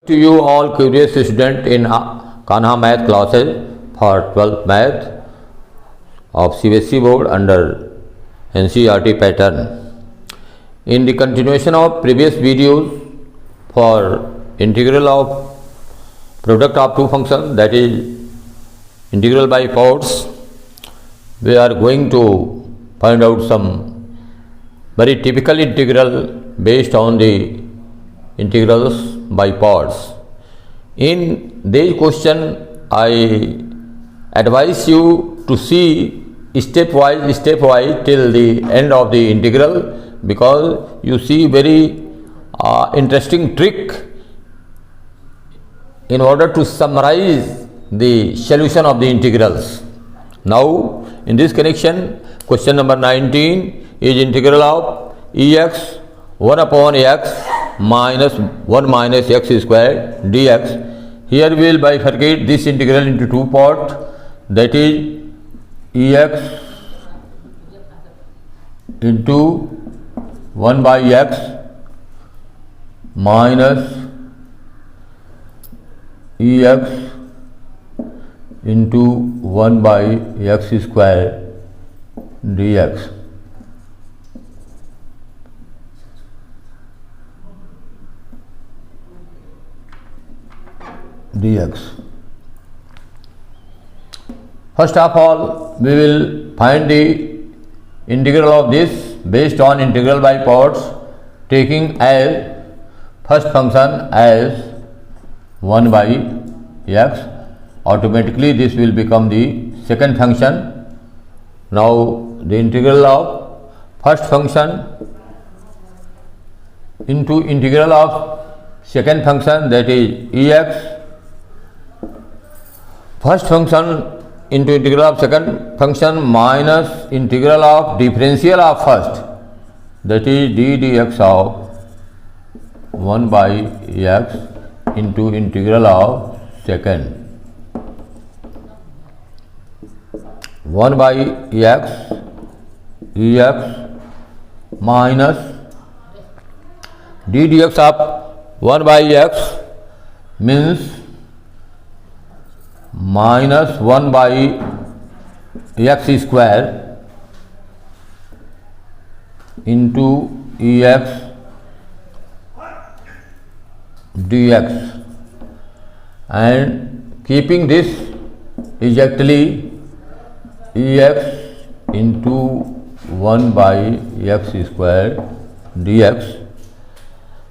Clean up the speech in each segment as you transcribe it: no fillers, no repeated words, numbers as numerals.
To you all curious student in Kanha math classes for 12th math of CBSE board under NCERT pattern. In the continuation of previous videos for integral of product of two functions, that is integral by parts, we are going to find out some very typical integral based on the integrals by parts. In this question, I advise you to see stepwise till the end of the integral, because you see very interesting trick in order to summarize the solution of the integrals. Now, in this connection, question number 19 is integral of Ex 1 upon x minus 1 minus x square dx. Here we will bifurcate this integral into two parts, that is Ex into 1 by x minus Ex into 1 by x square dx. First of all, we will find the integral of this based on integral by parts, taking as first function as 1 by x. Automatically this will become the second function. Now the integral of first function into integral of second function, that is Ex first function into integral of second function minus integral of differential of first, that is d dx of 1 by x into integral of second. 1 by x Ex minus d dx of 1 by x means minus 1 by x square into Ex dx, and keeping this exactly Ex into 1 by x square dx,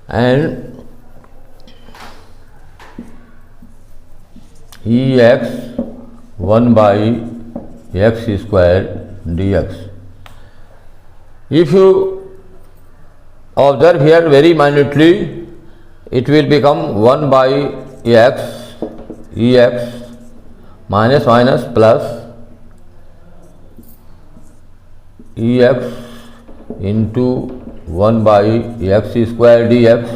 and Ex 1 by x square dx. If you observe here very minutely, it will become 1 by x Ex minus minus plus Ex into 1 by x square dx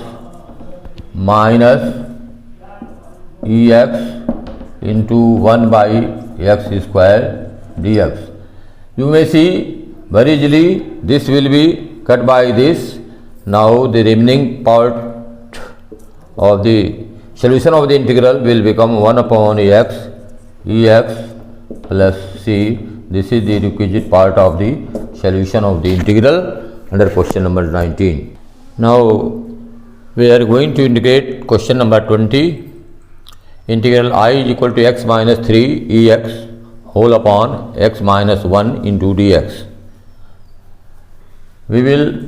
minus Ex into 1 by x square dx. You may see very easily this will be cut by this. Now the remaining part of the solution of the integral will become 1 upon x Ex plus c. This is the requisite part of the solution of the integral under question number 19. Now we are going to integrate question number 20. Integral I is equal to x minus 3 Ex whole upon x minus 1 into dx. We will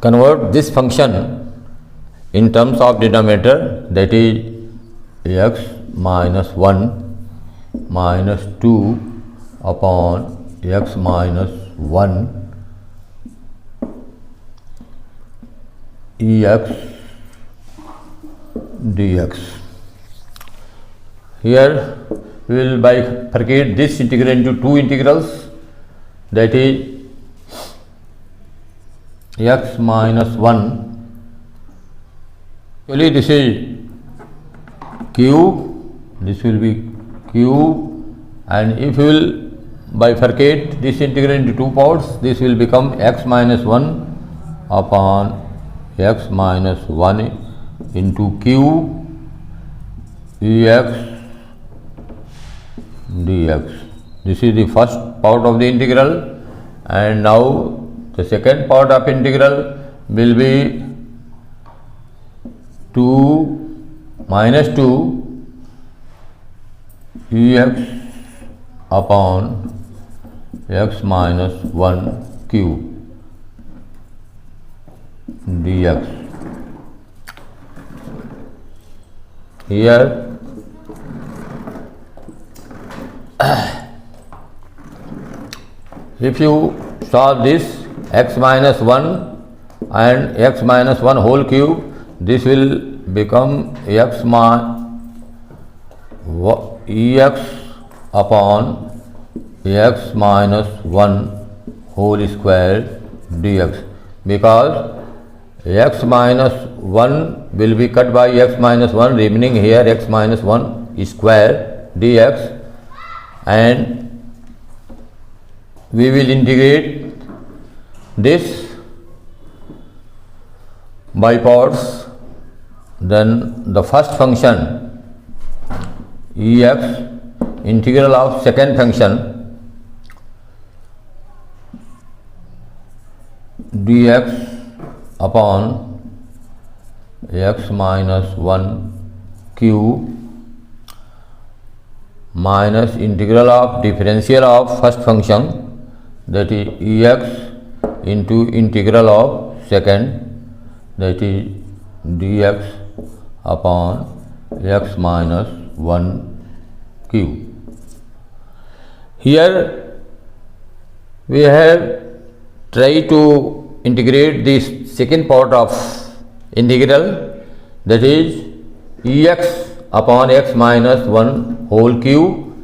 convert this function in terms of denominator, that is x minus 1 minus 2 upon x minus 1 Ex dx. Here we will bifurcate this integral into two integrals, that is x minus 1. Actually this is cube, this will be cube, and if you will bifurcate this integral into two parts, this will become x minus 1 upon x minus 1 into q ex dx. This is the first part of the integral, and now the second part of integral will be 2 minus 2 ex upon x minus 1 q dx. Here if you solve this x minus 1 and x minus 1 whole cube, this will become ex upon x minus 1 whole square dx, because x minus 1 will be cut by x minus 1, remaining here x minus 1 square dx, and we will integrate this by parts. Then the first function ex integral of second function dx upon x minus 1 q minus integral of differential of first function, that is ex into integral of second, that is dx upon x minus 1 q. Here we have tried to integrate this second part of integral, that is ex upon x minus 1 whole cube.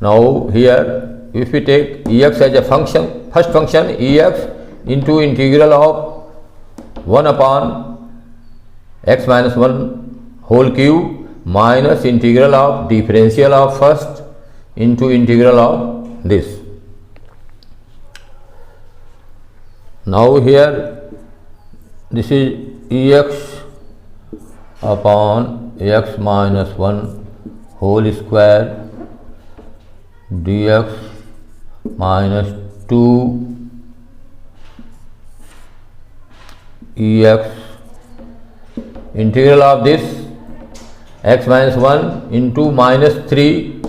Now here if we take ex as a function, first function ex into integral of 1 upon x minus 1 whole cube minus integral of differential of first into integral of this. Now here this is ex upon x minus 1 whole square dx minus 2 ex integral of this x minus 1 into minus 3.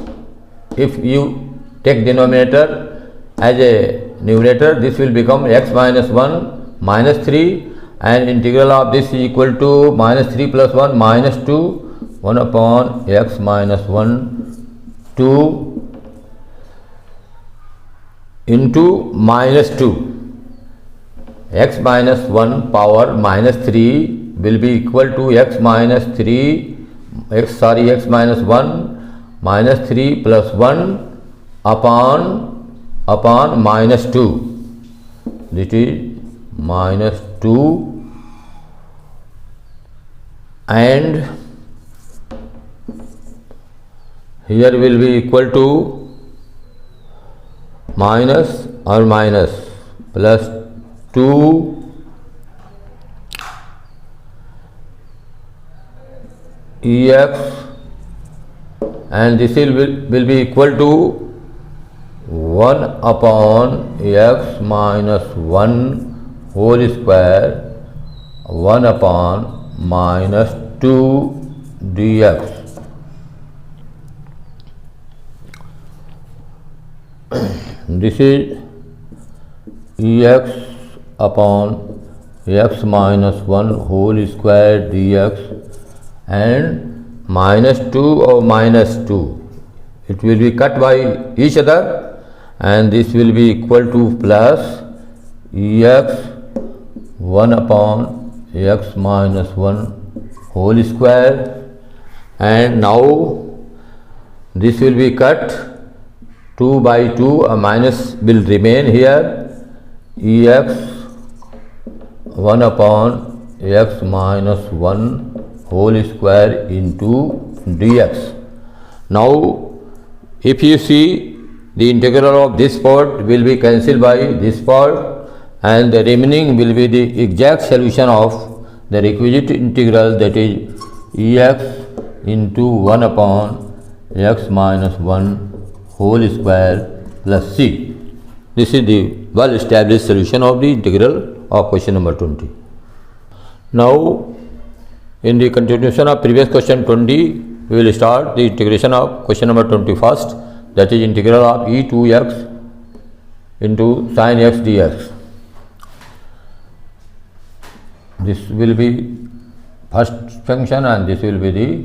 If you take denominator as a numerator, this will become x minus 1 minus 3, and integral of this is equal to minus 3 plus 1 minus 2, 1 upon x minus 1 2 into minus 2. X minus 1 power minus 3 will be equal to x minus 1 minus 3 plus 1 upon minus 2. This is minus 2, and here will be equal to minus or minus plus 2 ex, and this will be equal to 1 upon x minus 1 whole square 1 upon minus 2 dx. This is ex upon x minus 1 whole square dx, and minus 2 or minus 2, it will be cut by each other, and this will be equal to plus ex 1 upon x minus 1 whole square, and now this will be cut 2 by 2, a minus will remain here, ex 1 upon x minus 1 whole square into dx. Now if you see, the integral of this part will be cancelled by this part, and the remaining will be the exact solution of the requisite integral, that is ex into 1 upon x minus 1 whole square plus c. This is the well established solution of the integral of question number 20. Now, in the continuation of previous question 20, we will start the integration of question number 21st, that is integral of e2x into sin x dx. This will be first function and this will be the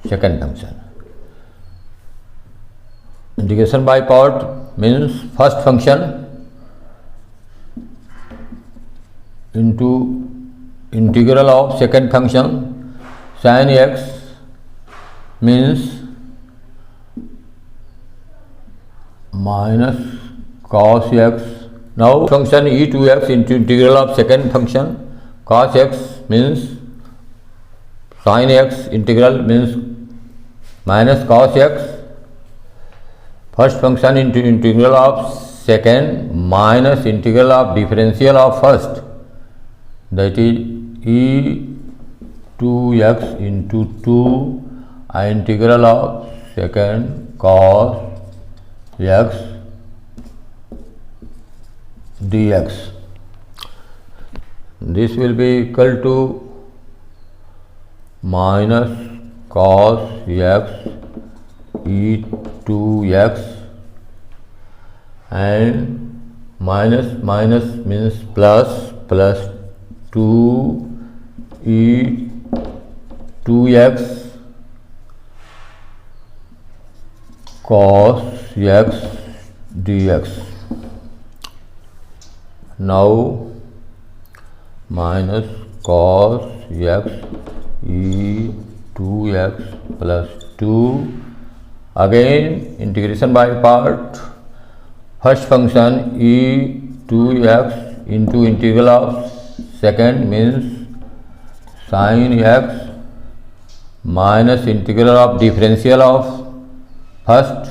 second function. Integration by part means first function into integral of second function. Sin x means minus cos x. Now function e2x into integral of second function. Cos x means sin x, integral means minus cos x. First function into integral of second minus integral of differential of first, that is e2x into 2 integral of second cos x dx. This will be equal to minus cos x e2x, and minus means plus 2 e2x cos x dx. Now minus cos x e2x plus 2, again integration by part. First function e2x into integral of second means sin x minus integral of differential of first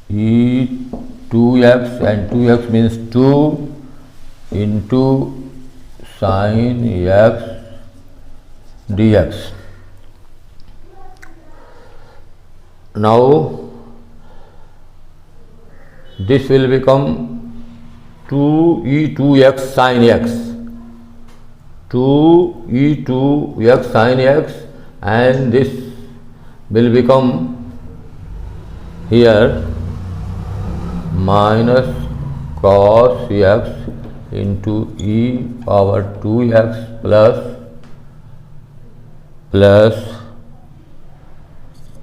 e2x, and 2x means 2 into sin x dx. Now this will become 2e2x sin x, 2e2x sin x, and this will become here minus cos x into e power 2x plus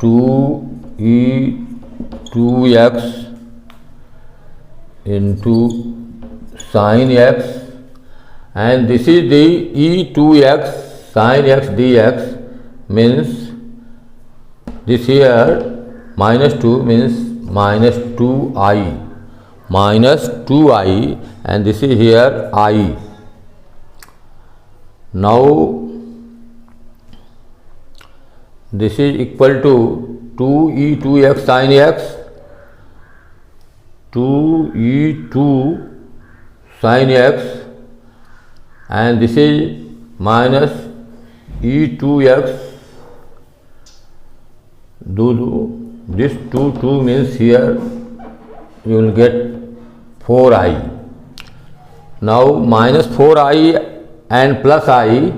2e2x into sin x, and this is the e2x sin x dx, means this here minus 2 means minus 2i, and this is here I. Now this is equal to 2e2x sin x, 2e2 sin x, and this is minus e2x. This 2 means here you will get 4i. Now minus 4i and plus I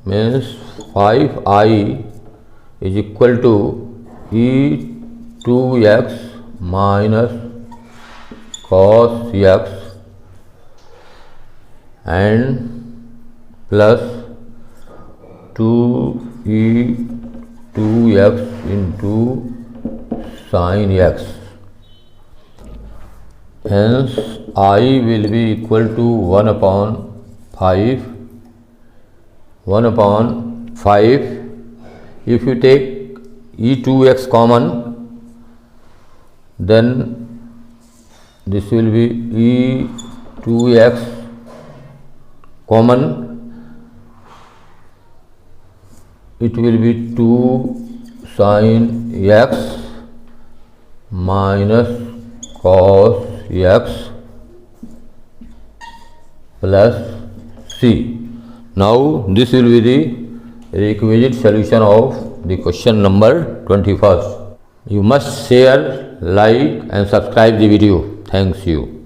means 5i is equal to e2x minus cos x and plus 2e2x into sin x. Hence I will be equal to 1 upon 5. If you take e2x common, then this will be e2x common, it will be 2 sin x minus cos x plus See, now this will be the requisite solution of the question number 21st. You must share, like and subscribe the video. Thanks you.